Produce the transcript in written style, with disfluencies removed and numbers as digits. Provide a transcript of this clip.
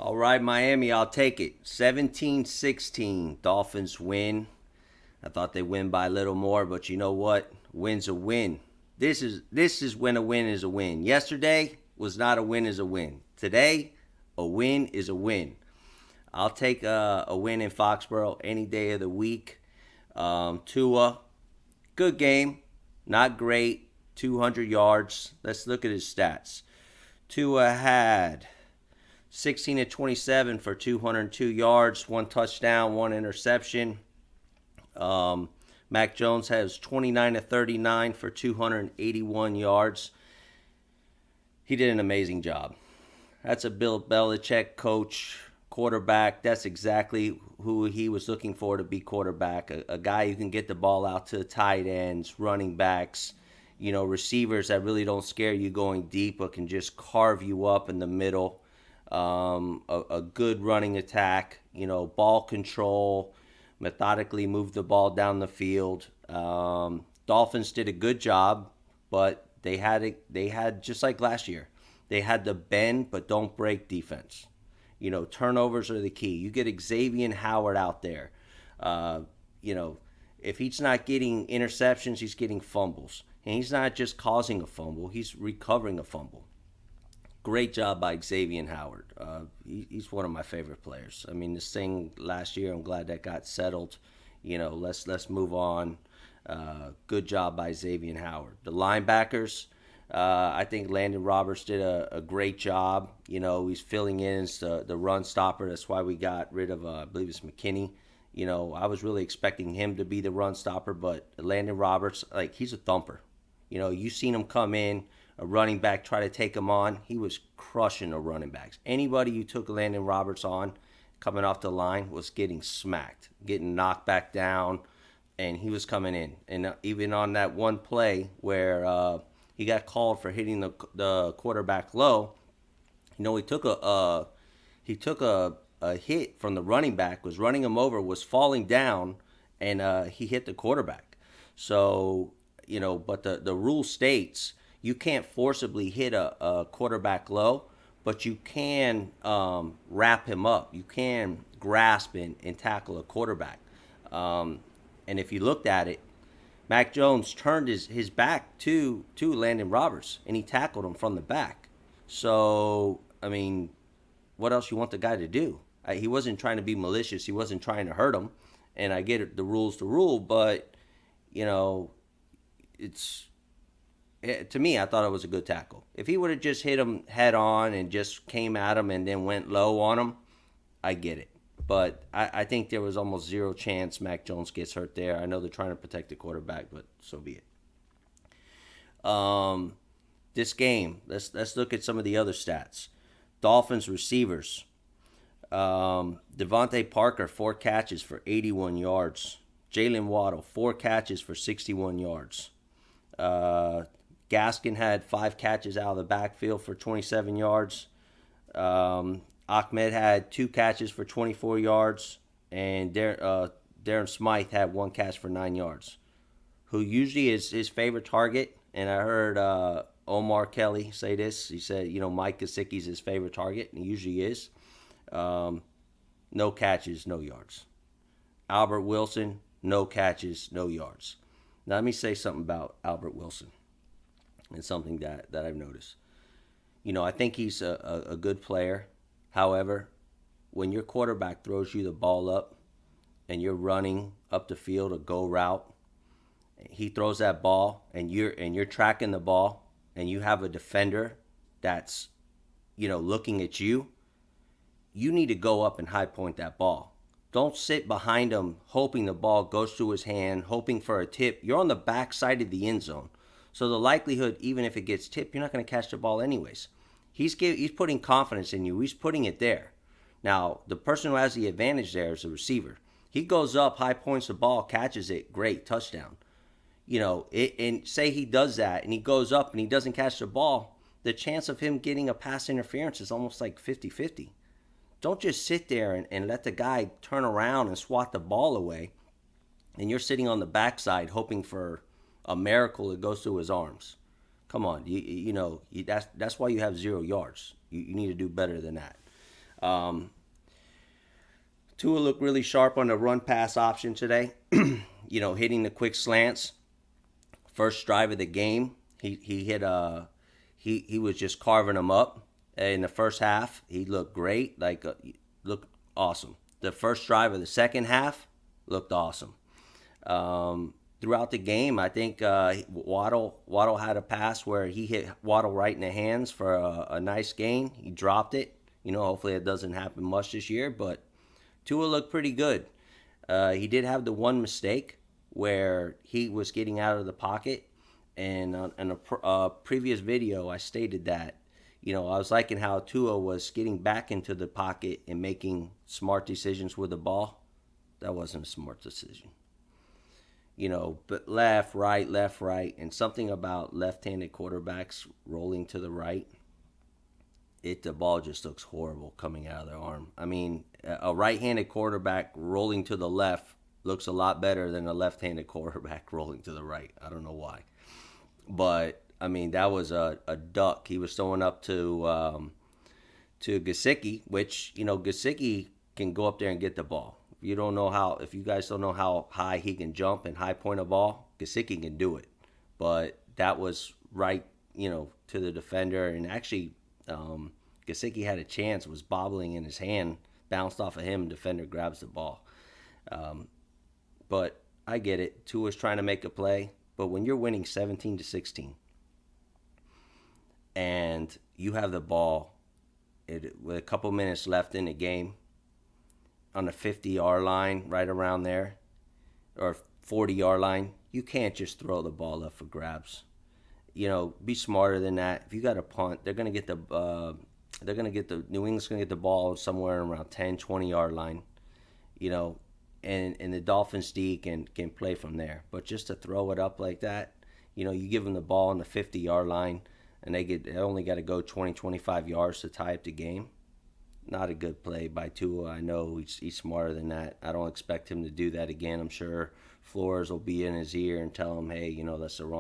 All right, Miami, I'll take it. 17-16, Dolphins win. I thought they win by a little more, but you know what? Win's a win. This is when a win is a win. Yesterday was not a win is a win. Today, a win is a win. I'll take a win in Foxborough any day of the week. Tua, good game, not great. 200 yards. Let's look at his stats. Tua had 16 to 27 for 202 yards, one touchdown, one interception. Um, Mac Jones has 29 to 39 for 281 yards. He did an amazing job. That's a Bill Belichick coach, quarterback. That's exactly who he was looking for to be quarterback. A guy who can get the ball out to tight ends, running backs, receivers that really don't scare you going deep but can just carve you up in the middle. A good running attack, ball control, methodically move the ball down the field. Dolphins did a good job, but they had just like last year. They had the bend but don't break defense. Turnovers are the key. You get Xavier Howard out there. Uh, you know, if he's not getting interceptions, he's getting fumbles. And he's not just causing a fumble, he's recovering a fumble. Great job by Xavier Howard. He's one of my favorite players. I mean, this thing last year, I'm glad that got settled. Let's move on. Good job by Xavier Howard. The linebackers, I think Landon Roberts did a great job. He's filling in as the run stopper. That's why we got rid of, I believe it's McKinney. I was really expecting him to be the run stopper, but Landon Roberts, like, he's a thumper. You seen him come in, a running back try to take him on. He was crushing the running backs. Anybody you took Landon Roberts on coming off the line was getting smacked, getting knocked back down, and he was coming in. And even on that one play where he got called for hitting the quarterback low, he took a hit from the running back, was running him over, was falling down, and he hit the quarterback. So, but the rule states you can't forcibly hit a quarterback low, but you can wrap him up. You can grasp and tackle a quarterback. Um, and if you looked at it, Mac Jones turned his back to Landon Roberts, and he tackled him from the back. So, I mean, what else you want the guy to do? He wasn't trying to be malicious. He wasn't trying to hurt him. And I get it, the rule's the rule, but, you know, it's to me, I thought it was a good tackle. If he would have just hit him head on and just came at him and then went low on him, I get it. But I think there was almost zero chance Mac Jones gets hurt there. I know they're trying to protect the quarterback, but so be it. This game, let's look at some of the other stats. Dolphins receivers. Devontae Parker, 4 catches for 81 yards. Jalen Waddle, 4 catches for 61 yards. Gaskin had 5 catches out of the backfield for 27 yards. Ahmed had 2 catches for 24 yards. And Darren Smythe had 1 catch for 9 yards. Who usually is his favorite target. And I heard Omar Kelly say this. He said, Mike Gesicki's his favorite target, and he usually is. No catches, no yards. Albert Wilson, no catches, no yards. Now, let me say something about Albert Wilson and something that I've noticed. I think he's a good player. However, when your quarterback throws you the ball up and you're running up the field a go route, he throws that ball and you're tracking the ball and you have a defender that's looking at you, you need to go up and high point that ball. Don't sit behind him hoping the ball goes through his hand, hoping for a tip. You're on the back side of the end zone. So the likelihood, even if it gets tipped, you're not going to catch the ball anyways. He's putting confidence in you. He's putting it there. Now, the person who has the advantage there is the receiver. He goes up, high points the ball, catches it, great, touchdown. And say he does that and he goes up and he doesn't catch the ball, the chance of him getting a pass interference is almost like 50-50. Don't just sit there and let the guy turn around and swat the ball away, and you're sitting on the backside hoping for a miracle that goes through his arms. Come on, that's why you have 0 yards. You need to do better than that. Um, Tua looked really sharp on the run pass option today. Hitting the quick slants. First drive of the game, he hit he was just carving them up in the first half. He looked great, looked awesome. The first drive of the second half looked awesome. Throughout the game, I think Waddle had a pass where he hit Waddle right in the hands for a nice gain. He dropped it. Hopefully it doesn't happen much this year, but Tua looked pretty good. He did have the one mistake where he was getting out of the pocket, and in a previous video, I stated that I was liking how Tua was getting back into the pocket and making smart decisions with the ball. That wasn't a smart decision. But left, right, and something about left-handed quarterbacks rolling to the right. The ball just looks horrible coming out of their arm. I mean, a right-handed quarterback rolling to the left looks a lot better than a left-handed quarterback rolling to the right. I don't know why, but I mean that was a duck. He was throwing up to Gesicki, which Gesicki can go up there and get the ball. If you guys don't know how high he can jump and high point a ball, Gesicki can do it. But that was right, to the defender, and actually, Gesicki had a chance, was bobbling in his hand, bounced off of him, defender grabs the ball. But I get it. Tua's trying to make a play, but when you're winning 17-16, and you have the ball with a couple minutes left in the game, on the 50-yard line, right around there, or 40-yard line, you can't just throw the ball up for grabs. Be smarter than that. If you got a punt, they're gonna get the New England's gonna get the ball somewhere around 10, 20-yard line. And the Dolphins D can play from there. But just to throw it up like that, you give them the ball on the 50-yard line, and they only got to go 20, 25 yards to tie up the game. Not a good play by Tua. I know he's smarter than that. I don't expect him to do that again. I'm sure Flores will be in his ear and tell him, hey, that's the wrong